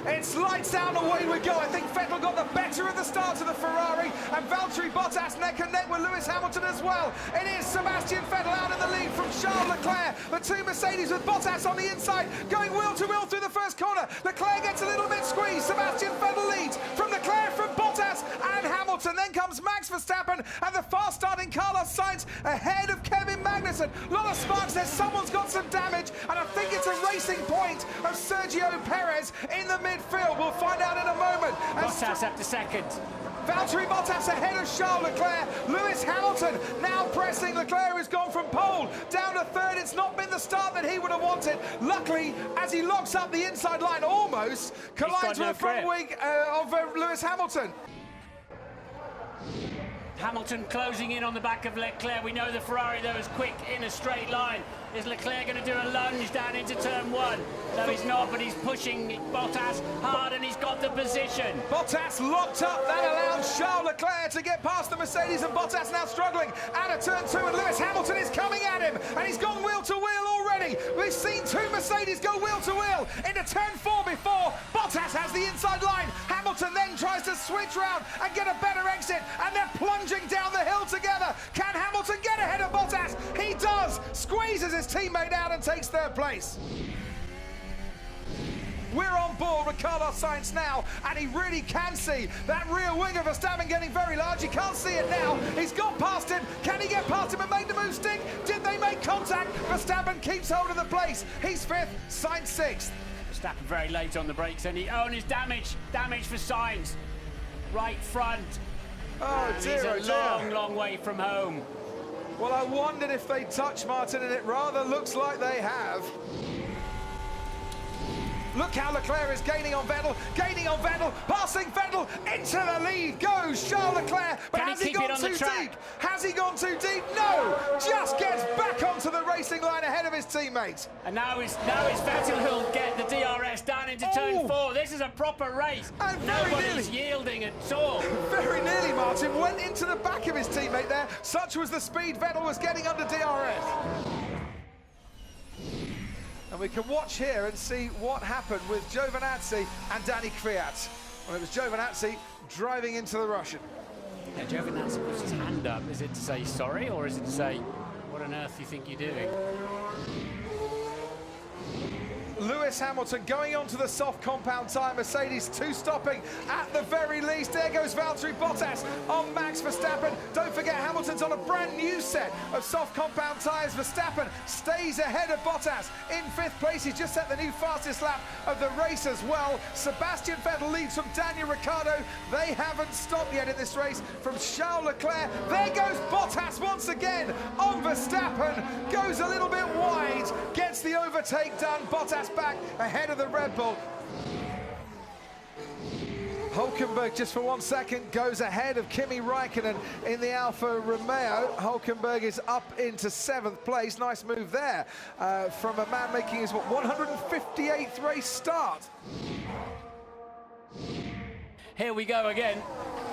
It's lights out and away we go. I think Vettel got the better of the start of the Ferrari, and Valtteri Bottas neck and neck with Lewis Hamilton as well. It is Sebastian Vettel out in the lead from Charles Leclerc. The two Mercedes with Bottas on the inside, going wheel to wheel through the first corner. Leclerc gets a little bit squeezed. Sebastian Vettel leads from Leclerc, from Bottas and Hamilton. Then comes Max Verstappen and the fast starting Carlos Sainz ahead of Kevin Magnussen. A lot of sparks there. Someone's got some damage, and I think it's a racing point of Sergio Perez in the midfield. We'll find out in a moment. Bottas up to second. Valtteri Bottas ahead of Charles Leclerc. Lewis Hamilton now pressing Leclerc, who's gone from pole down to third. It's not been the start that he would have wanted. Luckily, as he locks up the inside line, almost collides with the front wing of Lewis Hamilton. Hamilton closing in on the back of Leclerc. We know the Ferrari, though, is quick in a straight line. Is Leclerc going to do a lunge down into turn one? No, he's not, but he's pushing Bottas hard, and he's got the position. Bottas locked up. That allows Charles Leclerc to get past the Mercedes, and Bottas now struggling out of turn two, and Lewis Hamilton is coming at him, and he's gone wheel to wheel already. We've seen two Mercedes go wheel to wheel into turn four before. Bottas has the inside line. Hamilton then tries to switch round and get a better exit, and they're plunging down the hill together. Can Hamilton get ahead of Bottas? He does. Squeezes his teammate out and takes third place. We're on board with Carlos Sainz now, and he really can see that rear wing of Verstappen getting very large. He can't see it now. He's got past him. Can he get past him and make the move stick? Did they make contact? Verstappen keeps hold of the place. He's fifth, Sainz sixth. Verstappen very late on the brakes, and his damage for Sainz. Right front. Oh dear, he's a long way from home. Well, I wondered if they touched Martin, and it rather looks like they have. Look how Leclerc is gaining on Vettel, passing Vettel, into the lead goes Charles Leclerc, but has he gone too deep? Has he gone too deep? No, just gets back onto the racing line ahead of his teammates. And now it's Vettel who'll get the DRS down into turn four. This is a proper race. And nobody's yielding at all. Very nearly, Martin went into the back of his teammate there. Such was the speed Vettel was getting under DRS. And we can watch here and see what happened with Giovinazzi and Danny Kvyat. Well, it was Giovinazzi driving into the Russian. Yeah, Giovinazzi puts his hand up. Is it to say sorry, or is it to say, what on earth do you think you're doing? Lewis Hamilton going onto the soft compound tyre. Mercedes two stopping at the very least. There goes Valtteri Bottas on Max Verstappen. Don't forget, Hamilton's on a brand new set of soft compound tyres. Verstappen stays ahead of Bottas in fifth place. He's just set the new fastest lap of the race as well. Sebastian Vettel leads from Daniel Ricciardo. They haven't stopped yet in this race from Charles Leclerc. There goes Bottas once again on Verstappen. Goes a little bit wide, gets the overtake done. Bottas back ahead of the Red Bull. Hulkenberg just for 1 second goes ahead of Kimi Räikkönen in the Alfa Romeo. Hulkenberg is up into seventh place. Nice move there from a man making his 158th race start. Here we go again.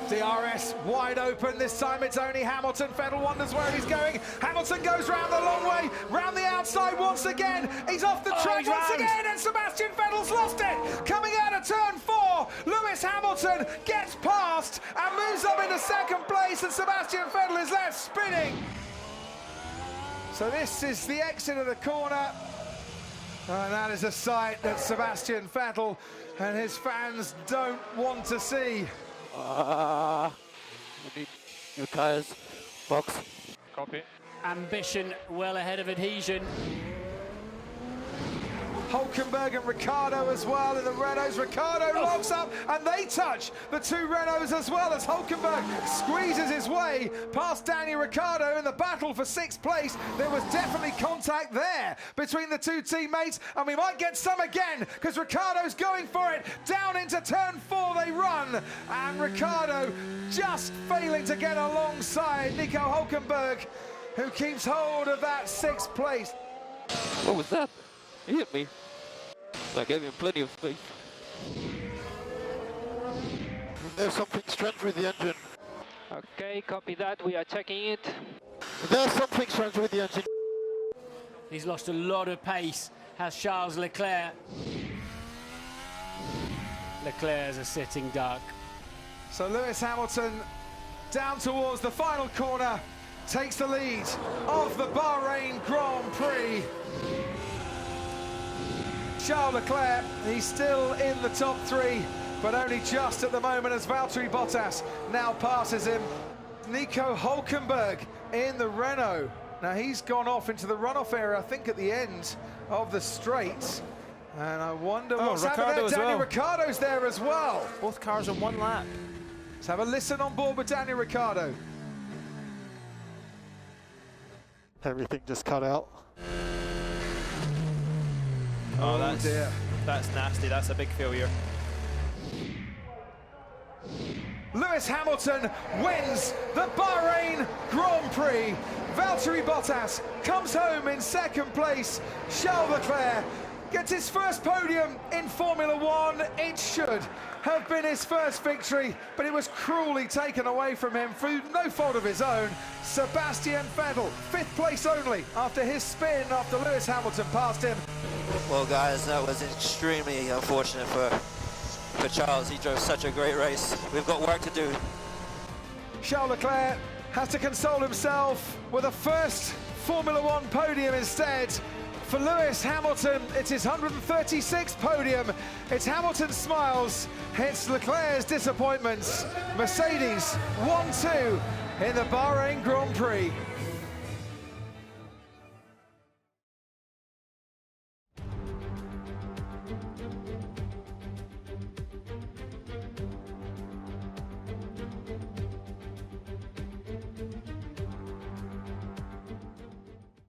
DRS wide open. This time it's only Hamilton. Vettel wonders where he's going. Hamilton goes round the long way, round the outside once again. He's off the track once again, and Sebastian Vettel's lost it. Coming out of turn four, Lewis Hamilton gets past and moves up into second place, and Sebastian Vettel is left spinning. So this is the exit of the corner, and that is a sight that Sebastian Vettel and his fans don't want to see. We need new tires, box. Copy. Ambition well ahead of adhesion. Hulkenberg and Ricciardo as well in the Renaults. Ricciardo locks up, and they touch the two Renaults as well as Hulkenberg squeezes his way past Daniel Ricciardo in the battle for sixth place. There was definitely contact there between the two teammates, and we might get some again because Ricciardo's going for it. Down into turn four they run, and Ricciardo just failing to get alongside Nico Hulkenberg, who keeps hold of that sixth place. What was that? He hit me. I gave him plenty of space. There's something strange with the engine. Okay, copy that. We are checking it. There's something strange with the engine. He's lost a lot of pace, has Charles Leclerc. Leclerc's a sitting duck. So Lewis Hamilton down towards the final corner, takes the lead of the Bahrain Grand Prix. Charles Leclerc, he's still in the top three, but only just at the moment as Valtteri Bottas now passes him. Nico Hülkenberg in the Renault. Now he's gone off into the runoff area, I think at the end of the straight. And I wonder what's happened there. Daniel Ricciardo's there as well. Both cars on one lap. Let's have a listen on board with Daniel Ricciardo. Everything just cut out. Oh, that's nasty. That's a big failure. Lewis Hamilton wins the Bahrain Grand Prix. Valtteri Bottas comes home in second place. Charles Leclerc gets his first podium in Formula One. It should have been his first victory, but it was cruelly taken away from him through no fault of his own. Sebastian Vettel, 5th place only after his spin after Lewis Hamilton passed him. Well, guys, that was extremely unfortunate for Charles. He drove such a great race. We've got work to do. Charles Leclerc has to console himself with a first Formula One podium instead. For Lewis Hamilton, it's his 136th podium. It's Hamilton's smiles, it's Leclerc's disappointments. Mercedes 1-2 in the Bahrain Grand Prix.